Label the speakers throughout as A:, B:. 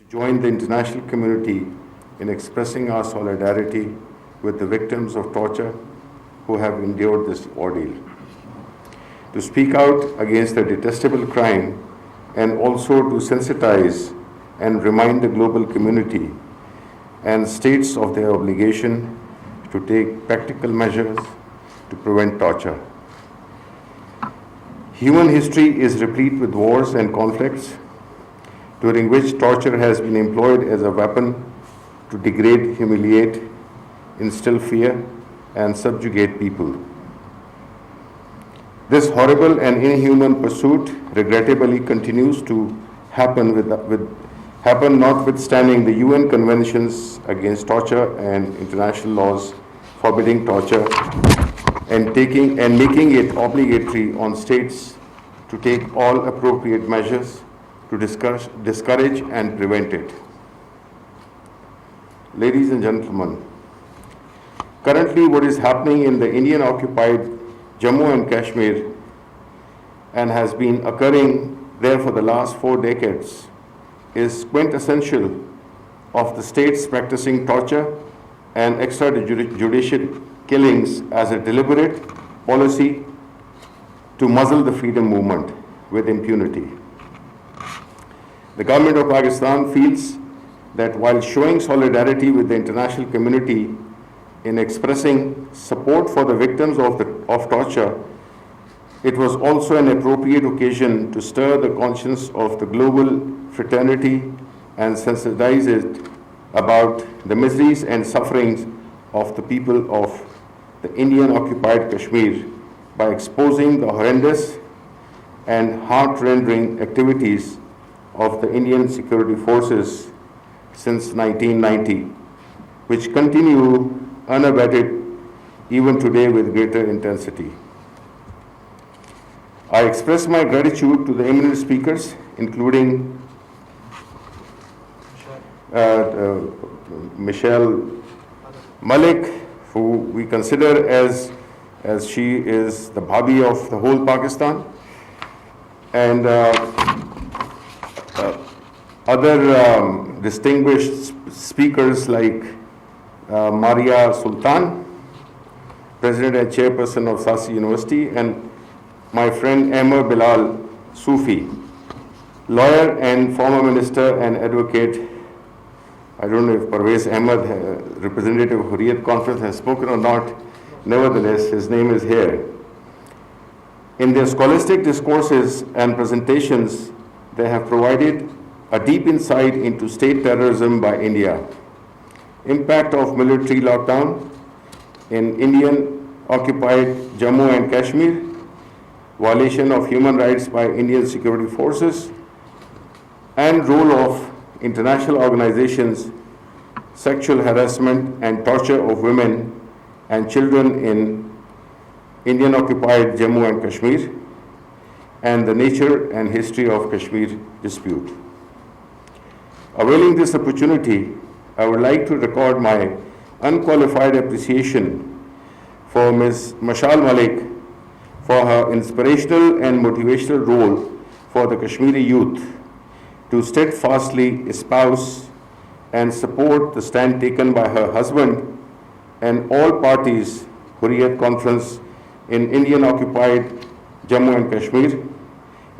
A: join the international community in expressing our solidarity with the victims of torture who have endured this ordeal. To speak out against the detestable crime and also to sensitize and remind the global community and states of their obligation to take practical measures to prevent torture. Human history is replete with wars and conflicts during which torture has been employed as a weapon to degrade, humiliate, instill fear, and subjugate people. This horrible and inhuman pursuit regrettably continues to happen notwithstanding the UN conventions against torture and international laws forbidding torture and making it obligatory on states to take all appropriate measures to discourage and prevent it. Ladies and gentlemen, currently what is happening in the Indian-occupied Jammu and Kashmir and has been occurring there for the last 4 decades is quintessential of the states practicing torture and extrajudicial killings as a deliberate policy to muzzle the freedom movement with impunity. The government of Pakistan feels that while showing solidarity with the international community in expressing support for the victims of torture, it was also an appropriate occasion to stir the conscience of the global fraternity and sensitize it about the miseries and sufferings of the people of the Indian-occupied Kashmir by exposing the horrendous and heart-rending activities of the Indian security forces since 1990, which continue unabated even today with greater intensity. I express my gratitude to the eminent speakers, including Michelle Malik, who we consider as she is the bhabhi of the whole Pakistan, and other distinguished speakers like Maria Sultan, President and Chairperson of Sasi University, and my friend Ahmed Bilal Sufi, lawyer and former minister and advocate. I don't know if Parvez Ahmed, representative of Hurriyat Conference, has spoken or not. Nevertheless, his name is here. In their scholastic discourses and presentations, they have provided a deep insight into state terrorism by India, impact of military lockdown in Indian-occupied Jammu and Kashmir, violation of human rights by Indian security forces, and role of international organizations, sexual harassment and torture of women and children in Indian-occupied Jammu and Kashmir, and the nature and history of Kashmir dispute. Availing this opportunity, I would like to record my unqualified appreciation for Ms. Mashal Malik for her inspirational and motivational role for the Kashmiri youth to steadfastly espouse and support the stand taken by her husband and all parties Hurriyat Conference in Indian-occupied Jammu and Kashmir,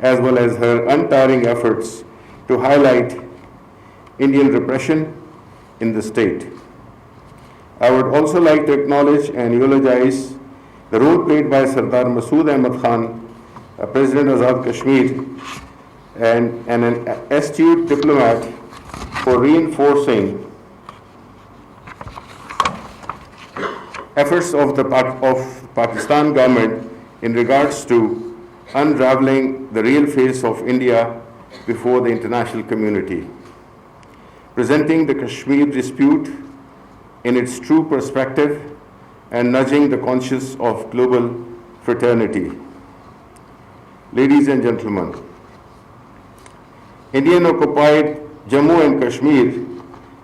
A: as well as her untiring efforts to highlight Indian repression in the state. I would also like to acknowledge and eulogize the role played by Sardar Masood Ahmad Khan, President Azad Kashmir, and an astute diplomat for reinforcing efforts of the Pakistan government in regards to unraveling the real face of India before the international community, presenting the Kashmir dispute in its true perspective and nudging the conscience of global fraternity. Ladies and gentlemen, Indian-occupied Jammu and Kashmir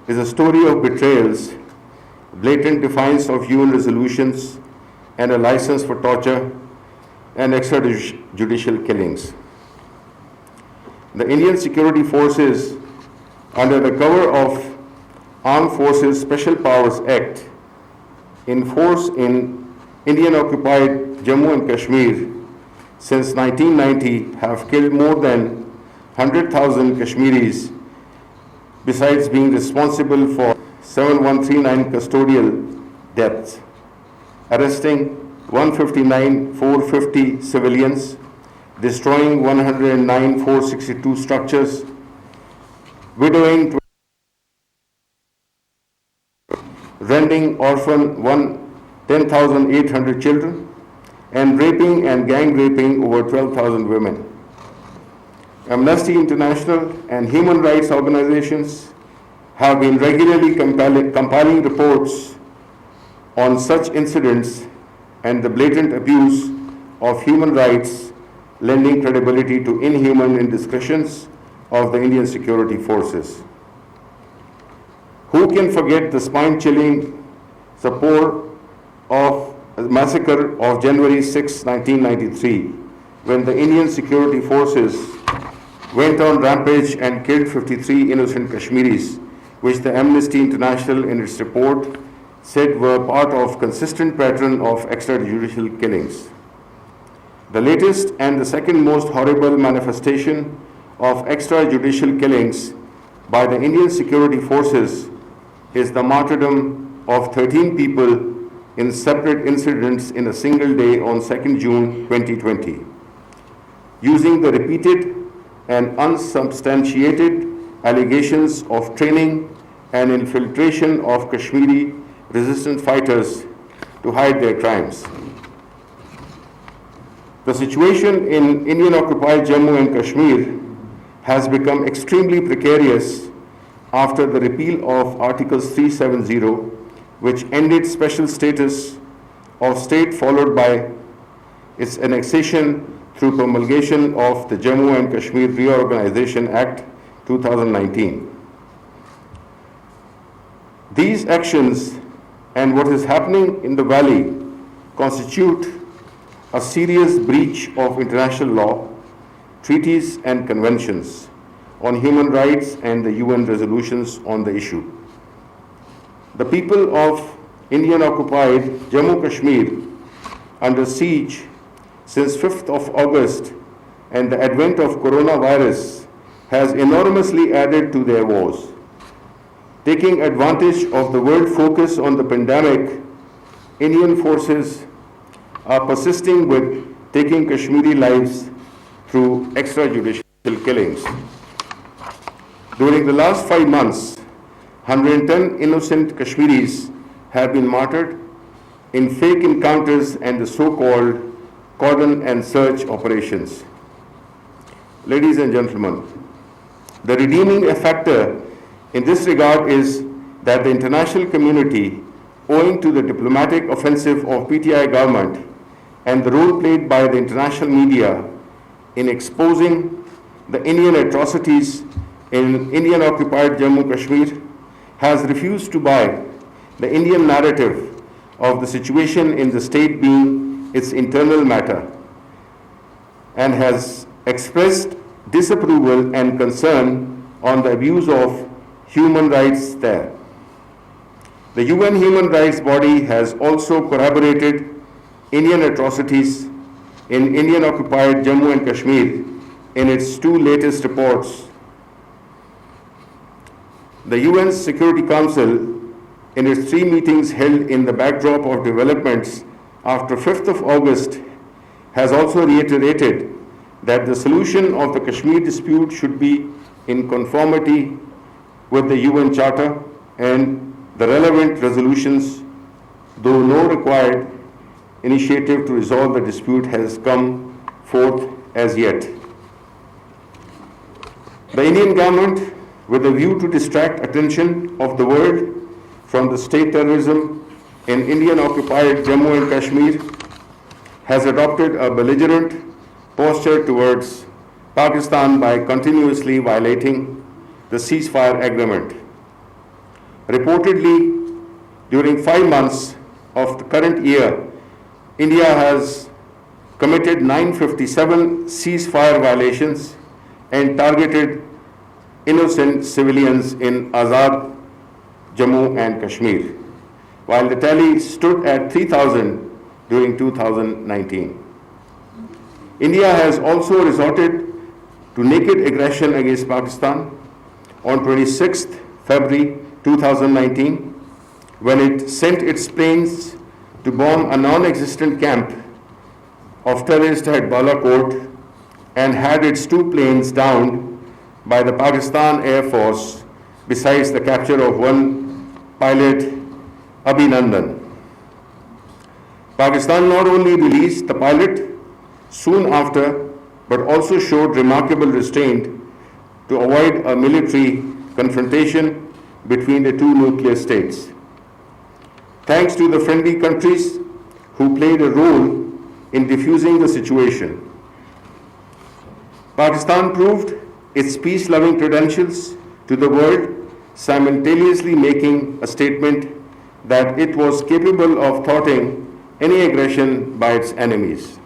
A: is a story of betrayals, blatant defiance of UN resolutions, and a license for torture and extrajudicial killings. The Indian security forces under the cover of Armed Forces Special Powers Act, in force in Indian-occupied Jammu and Kashmir since 1990 have killed more than 100,000 Kashmiris, besides being responsible for 7139 custodial deaths, arresting 159,450 civilians, destroying 109,462 structures, widowing, rending orphan 10,800 children, and raping and gang raping over 12,000 women. Amnesty International and human rights organizations have been regularly compiling reports on such incidents and the blatant abuse of human rights, lending credibility to inhuman indiscretions of the Indian security forces. Who can forget the spine-chilling support of the massacre of January 6, 1993, when the Indian security forces went on rampage and killed 53 innocent Kashmiris, which the Amnesty International in its report said were part of consistent pattern of extrajudicial killings. The latest and the second most horrible manifestation of extrajudicial killings by the Indian security forces is the martyrdom of 13 people in separate incidents in a single day on 2nd June 2020. Using the repeated and unsubstantiated allegations of training and infiltration of Kashmiri resistant fighters to hide their crimes. The situation in Indian-occupied Jammu and Kashmir has become extremely precarious after the repeal of Articles 370, which ended special status of state, followed by its annexation through promulgation of the Jammu and Kashmir Reorganization Act 2019. These actions and what is happening in the valley constitute a serious breach of international law, treaties and conventions on human rights and the UN resolutions on the issue. The people of Indian-occupied Jammu Kashmir, under siege since 5th of August, and the advent of coronavirus has enormously added to their woes. Taking advantage of the world focus on the pandemic, Indian forces are persisting with taking Kashmiri lives through extrajudicial killings. During the last 5 months, 110 innocent Kashmiris have been martyred in fake encounters and the so-called cordon and search operations. Ladies and gentlemen, the redeeming factor in this regard is that the international community, owing to the diplomatic offensive of PTI government and the role played by the international media in exposing the Indian atrocities in Indian-occupied Jammu Kashmir, has refused to buy the Indian narrative of the situation in the state being its internal matter, and has expressed disapproval and concern on the abuse of human rights there. The UN human rights body has also corroborated Indian atrocities in Indian-occupied Jammu and Kashmir in its 2 latest reports. The UN Security Council, in its 3 meetings held in the backdrop of developments after 5th of August, has also reiterated that the solution of the Kashmir dispute should be in conformity with the UN Charter and the relevant resolutions, though no required initiative to resolve the dispute has come forth as yet. The Indian government, with a view to distract attention of the world from the state terrorism in Indian-occupied Jammu and Kashmir, has adopted a belligerent posture towards Pakistan by continuously violating the ceasefire agreement. Reportedly, during 5 months of the current year, India has committed 957 ceasefire violations and targeted innocent civilians in Azad, Jammu and Kashmir, while the tally stood at 3,000 during 2019. India has also resorted to naked aggression against Pakistan on 26th February 2019, when it sent its planes to bomb a non-existent camp of terrorists at Balakot and had its 2 planes downed by the Pakistan Air Force, besides the capture of 1 pilot, Abhinandan. Pakistan not only released the pilot soon after, but also showed remarkable restraint to avoid a military confrontation between the 2 nuclear states. Thanks to the friendly countries who played a role in diffusing the situation, Pakistan proved its peace-loving credentials to the world, simultaneously making a statement that it was capable of thwarting any aggression by its enemies.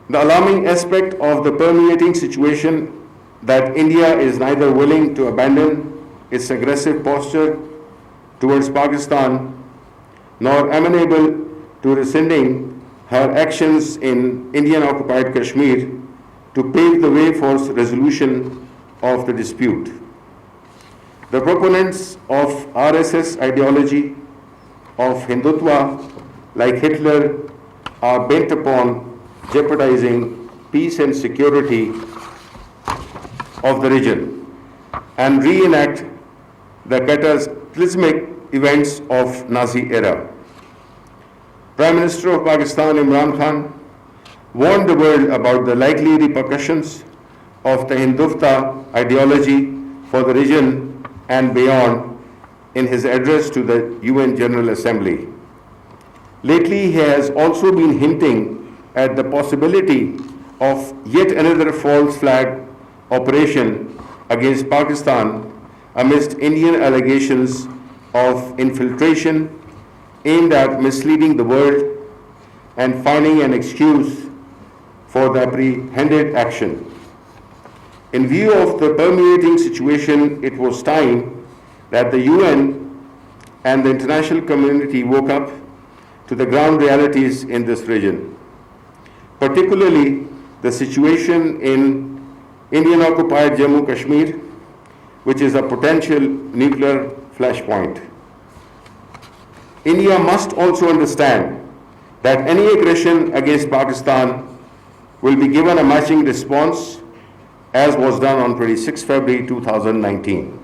A: The alarming aspect of the permeating situation that India is neither willing to abandon its aggressive posture towards Pakistan nor amenable to rescinding her actions in Indian-occupied Kashmir to pave the way for resolution of the dispute. The proponents of RSS ideology of Hindutva, like Hitler, are bent upon jeopardizing peace and security of the region and reenact the cataclysmic events of Nazi era. Prime Minister of Pakistan, Imran Khan, warned the world about the likely repercussions of the Hindutva ideology for the region and beyond in his address to the UN General Assembly. Lately, he has also been hinting at the possibility of yet another false flag operation against Pakistan amidst Indian allegations of infiltration aimed at misleading the world and finding an excuse for the apprehended action. In view of the permeating situation, it was time that the UN and the international community woke up to the ground realities in this region, particularly the situation in Indian-occupied Jammu Kashmir, which is a potential nuclear flashpoint. India must also understand that any aggression against Pakistan will be given a matching response, as was done on 26 February 2019.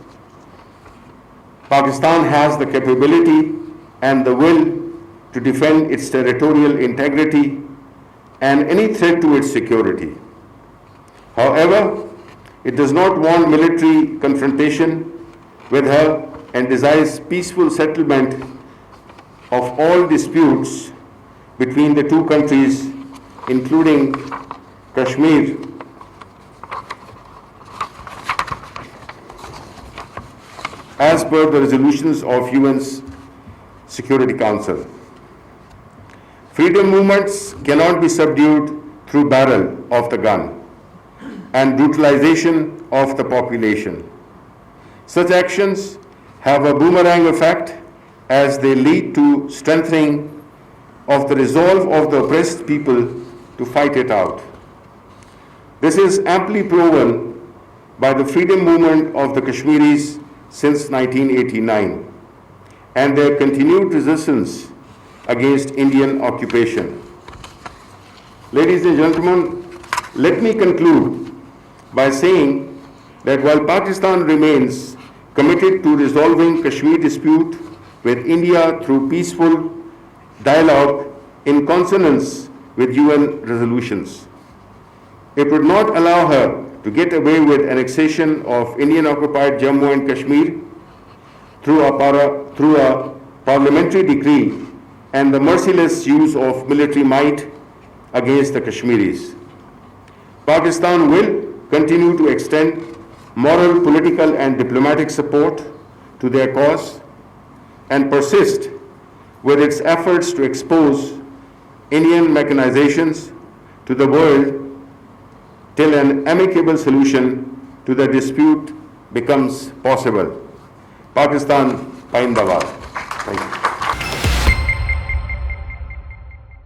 A: Pakistan has the capability and the will to defend its territorial integrity and any threat to its security. However, it does not want military confrontation with her and desires peaceful settlement of all disputes between the 2 countries, including Kashmir, as per the resolutions of UN's Security Council. Freedom movements cannot be subdued through barrel of the gun and brutalization of the population. Such actions have a boomerang effect as they lead to strengthening of the resolve of the oppressed people to fight it out. This is amply proven by the freedom movement of the Kashmiris since 1989 and their continued resistance against Indian occupation. Ladies and gentlemen, let me conclude by saying that while Pakistan remains committed to resolving Kashmir dispute with India through peaceful dialogue in consonance with UN resolutions, it would not allow her to get away with annexation of Indian-occupied Jammu and Kashmir through a parliamentary decree and the merciless use of military might against the Kashmiris. Pakistan will continue to extend moral, political, and diplomatic support to their cause and persist with its efforts to expose Indian machinations to the world till an amicable solution to the dispute becomes possible. Pakistan, Paindawad. Thank you.